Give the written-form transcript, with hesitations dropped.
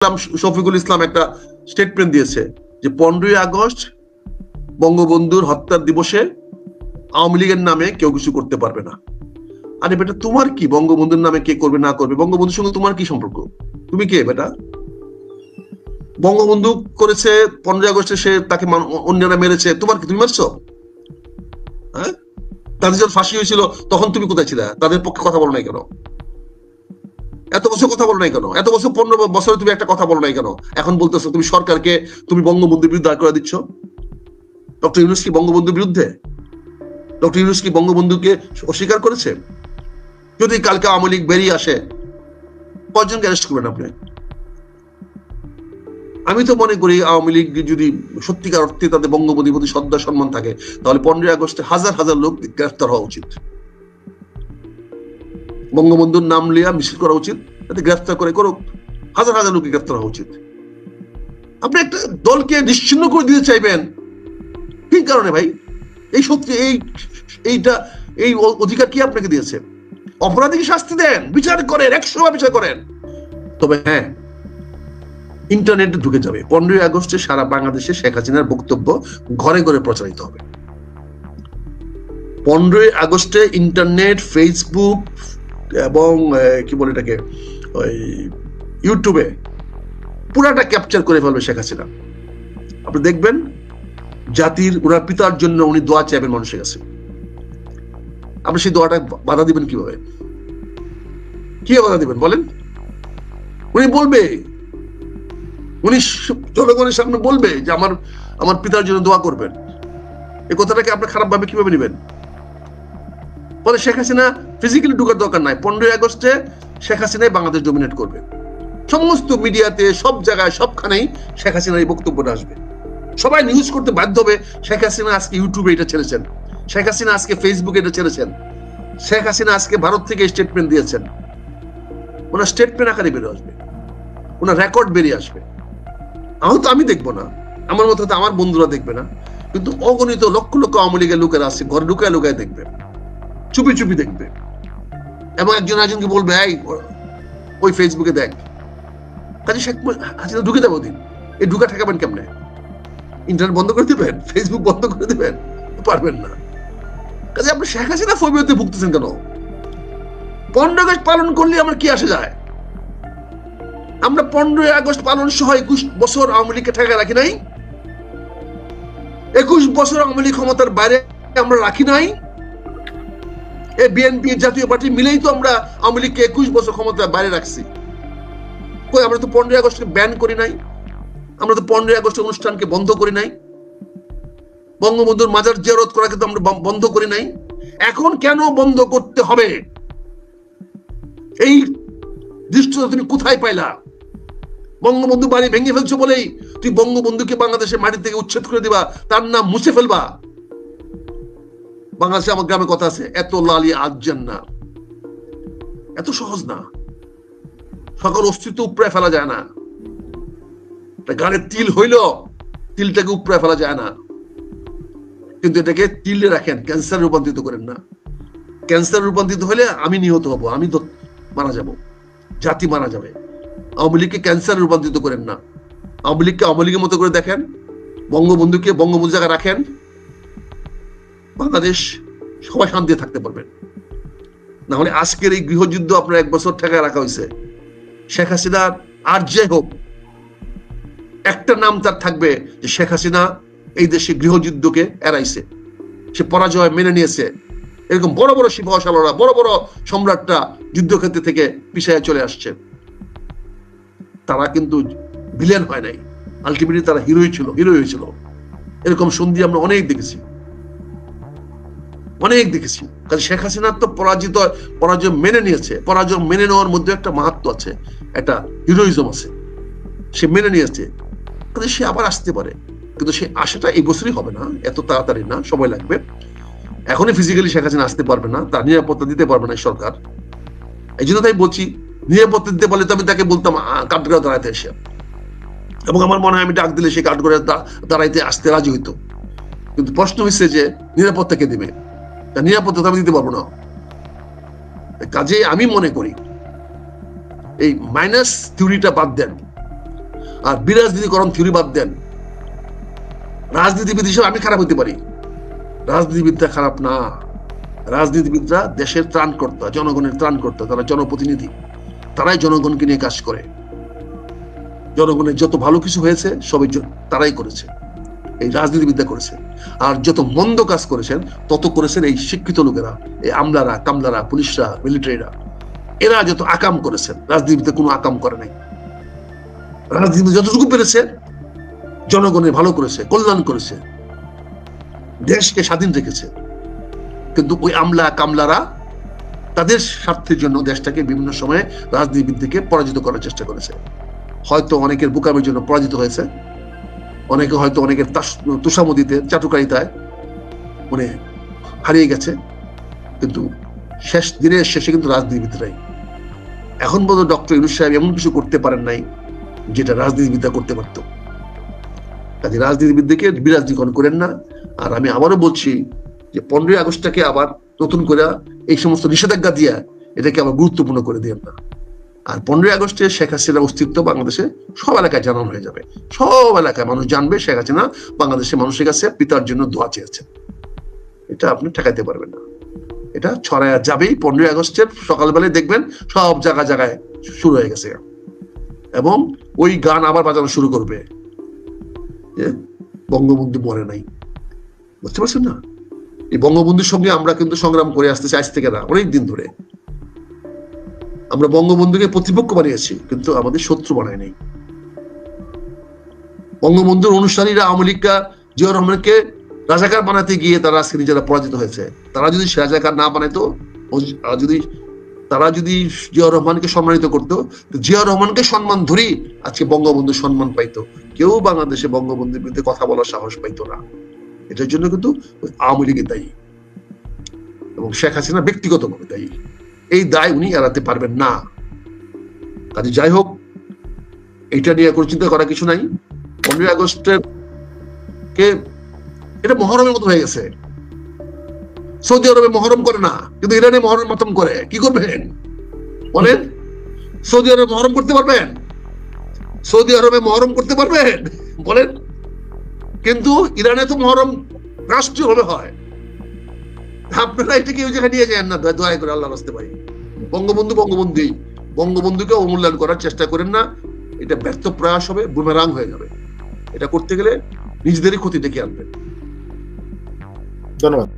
শফিকুল ইসলাম একটা স্টেটমেন্ট দিয়েছে যে 15ই আগস্ট বঙ্গবন্ধুর হত্যার দিবসে আওয়ামী লীগের নামে কেউ কিছু করতে পারবে না। আরে বেটা, তোমার কি বঙ্গবন্ধুর নামে কে করবে না করবে? বঙ্গবন্ধুর সঙ্গে তোমার কি সম্পর্ক? তুমি কে বেটা? বঙ্গবন্ধু করেছে 15ই আগস্টে, সে তাকে অন্যরা মেরেছে, তোমার কি? তুমি মারছো? হ্যাঁ, তাদের যখন ফাঁসি হয়েছিল তখন তুমি কোথায় ছিলে? তাদের পক্ষে কথা বলো নাই কেন? এত বছর কথা বলো নাই কেন? এত বছর 15 বছরে তুমি একটা কথা বলো নাই কেন? এখন বলতেছো তুমি সরকারকে, তুমি বঙ্গবন্ধুর বিরুদ্ধে দাঁড় করে দিচ্ছ। ডক্টর ইউনূস কি বঙ্গবন্ধুর বিরুদ্ধে? ডক্টর ইউনূস কি বঙ্গবন্ধুকে অস্বীকার করেছে? যদি কালকে আওয়ামী লীগ বেরিয়ে আসে, কয়জনকে অ্যারেস্ট করবেন আপনি? আমি তো মনে করি আওয়ামী লীগ যদি সত্যিকার অর্থে তাদের বঙ্গবন্ধুর প্রতি শ্রদ্ধা সম্মান থাকে, তাহলে 15ই আগস্টে হাজার হাজার লোক গ্রেফতার হওয়া উচিত। বঙ্গবন্ধুর নাম লিয়া মিছিল করা উচিত, তাতে গ্রেফতার করে করুক, হাজার হাজার লোককে গ্রেফতার হওয়া উচিত। আপনি একটা দলকে নিশ্চিহ্ন করে দিতে চাইবেন কি কারণে ভাই? এই সত্যি এইটা এই অধিকার কি আপনাকে দিয়েছে? অপরাধীকে শাস্তি দেন, বিচার করেন, 100 বিচার করেন। তবে হ্যাঁ, ইন্টারনেটে ঢুকে যাবে 15ই আগস্টে সারা বাংলাদেশে শেখ হাসিনার বক্তব্য ঘরে ঘরে প্রচারিত হবে। 15ই আগস্টে ইন্টারনেট, ফেসবুক এবং কি বলে এটাকে, ওই ইউটিউবে পুরাটা ক্যাপচার করে ফেলবে শেখ হাসিনা। আপনি দেখবেন জাতির, ওনার পিতার জন্য উনি দোয়া চাইবেন মানুষের কাছে। আপনি সেই দোয়াটা বাধা দিবেন কিভাবে? কি বাধা দিবেন বলেন? উনি বলবে, উনি জনগণের সামনে বলবে যে আমার পিতার জন্য দোয়া করবেন। এই কথাটাকে আপনি খারাপ ভাবে কিভাবে নেবেন? ফলে শেখ হাসিনা ফিজিক্যালি ঢুকার দরকার নাই। 15ই আগস্টে শেখ হাসিনাই বাংলাদেশ ডমিনেট করবে। সমস্ত মিডিয়াতে, সব জায়গায়, সবখানেই শেখ হাসিনার এই বক্তব্যটা আসবে। সবাই নিউজ করতে বাধ্য হবে শেখ হাসিনা আজকে ইউটিউবে এটা ছেড়েছেন, শেখ হাসিনা আজকে ফেসবুকে এটা ছেড়েছেন, শেখ হাসিনা আজকে ভারত থেকে স্টেটমেন্ট দিয়েছেন। ওনার স্টেটমেন্ট আকারে বেরিয়ে আসবে, ওনার রেকর্ড বেরিয়ে আসবে। আমি দেখবো না, আমার মতো আমার বন্ধুরা দেখবে না, কিন্তু অগণিত লক্ষ লক্ষ আওয়ামী লীগের লোকেরা আছে, ঘরে লুকায় লুকায় দেখবে, চুপি চুপি দেখবে, এবং একজন একজনকে বলবে ওই ফেসবুকে দেখ। কাজে শেখ হাসিনা ঢুকে দেবো দিন। এই ঢুকা ঠেকাবেন কেমনে? ইন্টারনেট বন্ধ করে দিবেন? ফেসবুক বন্ধ করে দিবেন? পারবেন না। কাজে আপনি শেখ হাসিনা ফোবিয়াতে ভুগতেছেন কেন? 15 আগস্ট পালন করলে আমার কি আসে যায়? আমরা 15ই আগস্ট পালন সহ 21 বছর আওয়ামী লীগকে ঠেকা রাখি নাই? 21 বছর আওয়ামী লীগ ক্ষমতার বাইরে আমরা রাখি নাই? এই বিএনপি জাতীয় পার্টি মিলেই তো আমরা আওয়ামী লীগকে 21 বছর ক্ষমতার বাইরে রাখছি। কই, আমরা তো 15ই আগস্টকে ব্যান করি নাই, আমরা তো 15ই আগস্ট অনুষ্ঠানকে বন্ধ করি নাই, বঙ্গবন্ধুর মাজার জিয়ারত করাকে তো আমরা বন্ধ করি নাই। এখন কেন বন্ধ করতে হবে? এই দৃশ্যটা তুমি কোথায় পাইলা? বঙ্গবন্ধু বাড়ি ভেঙে ফেলছো বলেই তুই বঙ্গবন্ধুকে বাংলাদেশের মাটি থেকে উচ্ছেদ করে দিবা, তার নাম মুছে ফেলবা? বাংলাদেশে আমার গ্রামে কথা আছে, এত লালি আজজান না, এত সহজ না। সকল অস্তিত্ব উপড়ে ফেলা যায় না। গাড়ির তিল হইল, তিলটাকে উপড়ে ফেলা যায় না, কিন্তু এটাকে তিলে রাখেন, ক্যান্সার রূপান্তরিত করেন না। ক্যান্সার রূপান্তরিত হলে আমি নিহত হব, আমি তো মারা যাব, জাতি মারা যাবে। আওয়ামী লীগকে ক্যান্সার রূপান্তরিত করেন না। আওয়ামী লীগকে আওয়ামী লীগের মতো করে দেখেন, বঙ্গবন্ধুকে বঙ্গবন্ধু জায়গায় রাখেন, বাংলাদেশ সবাই শান্তিতে থাকতে পারবেন। না হলে আজকের এই গৃহযুদ্ধ আপনার 1 বছর ঠেকায় রাখা হয়েছে। শেখ হাসিনার আর যে হোক, একটা নাম তার থাকবে যে শেখ হাসিনা এই দেশে গৃহযুদ্ধকে এড়াইছে, সে পরাজয় মেনে নিয়েছে। এরকম বড় বড় সিপাহসালাররা, বড় বড় সম্রাটরা যুদ্ধক্ষেত্র থেকে পিছায় চলে আসছে। তারা কিন্তু ভিলেন হয় নাই, আলটিমেটলি তারা হিরোই ছিল, হিরো হয়েছিল। এরকম সন্ধি আমরা অনেক দেখেছি, অনেক দেখেছি। কাজে শেখ হাসিনা তো পরাজয় মেনে নিয়েছে। পরাজয় মেনে নেওয়ার মধ্যে একটা মাহাত্ম আছে, একটা হিরোইজম আছে, সে মেনে নিয়েছে। কাজে সে আবার আসতে পারে, কিন্তু সে আশাটা এই বছরই হবে না, এত তাড়াতাড়ি না, সময় লাগবে। এখনই ফিজিক্যালি শেখ হাসিনা আসতে পারবে না, তার নিরাপত্তা দিতে পারবে না সরকার। এই জন্য তাই বলছি, নিরাপত্তা দিতে পারলে তো আমি তাকে বলতাম কাঠগড়ায় দাঁড়াইতে এসে, এবং আমার মনে হয় আমি ডাক দিলে সে কাঠগড়ায় দাঁড়াইতে আসতে রাজি হইতো। কিন্তু প্রশ্ন হচ্ছে যে নিরাপত্তা কে দিবে? তার নিরাপত্তা তো আমি দিতে পারবো না। কাজে আমি মনে করি এই মাইনাস থিওরিটা বাদ দেন, আর বিরাজনীতিকরণ থিওরি বাদ দেন। রাজনীতিবিদ হিসেবে আমি খারাপ হতে পারি, রাজনীতিবিদরা খারাপ না। রাজনীতিবিদরা দেশের ত্রাণকর্তা, জনগণের ত্রাণকর্তা, তারা জনপ্রতিনিধি, তারাই জনগণকে নিয়ে কাজ করে। জনগণের যত ভালো কিছু হয়েছে সবই তারাই করেছে, এই রাজনীতিবিদরা করেছে। আর যত মন্দ কাজ করেছেন তত করেছেন এই শিক্ষিত লোকেরা, এই আমলারা, কামলারা, পুলিশরা, মিলিটারিরা। এরা যত আকাম করেছেন, রাজনীতিবিদরা কোনো আকাম করে নাই। রাজনীতি যতটুকু পেরেছে জনগণের ভালো করেছে, কল্যাণ করেছে, দেশকে স্বাধীন রেখেছে। কিন্তু ওই আমলা কামলারা তাদের স্বার্থের জন্য দেশটাকে বিভিন্ন সময়ে রাজনীতিবিদ থেকে পরাজিত করার চেষ্টা করেছে। হয়তো অনেকের বোকামির জন্য পরাজিত হয়েছে, অনেকে হয়তো অনেকের তুষামদিতে, চাটুকারিতায় মানে হারিয়ে গেছে। কিন্তু দিনের শেষে কিন্তু রাজনীতিবিদরাই। এখন পর্যন্ত ডক্টর ইউনূস সাহেব এমন কিছু করতে পারেন নাই যেটা রাজনীতিবিদরা করতে পারত। কাজে রাজনীতিবিদদেরকে বিরাজনীতিকরণ করেন না। আর আমি আবারও বলছি যে 15ই আগস্টটাকে আবার নতুন করে এই সমস্ত নিষেধাজ্ঞা দিয়ে এটাকে আবার গুরুত্বপূর্ণ করে দিয়েন না। আর 15ই আগস্টে শেখ হাসিনার অস্তিত্ব বাংলাদেশে সব এলাকায় জানানো হয়ে যাবে, সব এলাকায় মানুষ জানবে শেখ হাসিনা বাংলাদেশের মানুষের কাছে পিতার জন্য দোয়া চেয়েছেন। এটা আপনি ঠেকাইতে পারবেন না, এটা ছড়ায়া যাবেই। 15ই আগস্টের সকালবেলায় দেখবেন সব জায়গায় শুরু হয়ে গেছে, এবং ওই গান আবার বাজানো শুরু করবে যে বঙ্গবন্ধু মরে নাই। বুঝতে পারছেন না? এই বঙ্গবন্ধুর সঙ্গে আমরা কিন্তু সংগ্রাম করে আসতেছি আজ থেকে না, অনেক দিন ধরে। আমরা বঙ্গবন্ধুকে প্রতিপক্ষ বানিয়েছি, কিন্তু আমাদের শত্রু বানায় নাই। বঙ্গবন্ধুর অনুষ্ঠানীরা আওয়ামী লীগরা জিয়াউর রহমানকে রাজাকার বানাতে গিয়ে তারা আজকে নিজেরা পরাজিত হয়েছে। তারা যদি রাজাকার না বানাইতো, তারা যদি জিয়াউর রহমানকে সম্মানিত করতো, জিয়াউর রহমানকে সম্মান ধরেই আজকে বঙ্গবন্ধু সম্মান পাইতো। কেউ বাংলাদেশে বঙ্গবন্ধুর বিরুদ্ধে কথা বলার সাহস পাইতো না। এটার জন্য কিন্তু আওয়ামী লীগের দায়ী এবং শেখ হাসিনা ব্যক্তিগতভাবে দায়ী। এই দায় উনি এড়াতে পারবেন না। কাজে যাই হোক, এটা নিয়ে কোনো চিন্তা করার কিছু নাই। 15ই আগস্টের কে এটা মহরমের মতো হয়ে গেছে। সৌদি আরবে মহরম করে না, কিন্তু ইরানে মহরম মাতম করে। কি করবেন বলেন? সৌদি আরবে মহরম করতে পারবেন? সৌদি আরবে মহরম করতে পারবেন বলেন? কিন্তু ইরানে তো মহরম রাষ্ট্রীয়ভাবে হয়। আপনারা এটাকে ওই জায়গায় নিয়ে যান না, দয়া করে আল্লাহর রাস্তায় পাই। বঙ্গবন্ধু বঙ্গবন্ধুই, বঙ্গবন্ধুকে অমূল্যায়ন করার চেষ্টা করেন না। এটা ব্যর্থ প্রয়াস হবে, বুমেরাং হয়ে যাবে। এটা করতে গেলে নিজেদেরই ক্ষতি ডেকে আনবেন। ধন্যবাদ।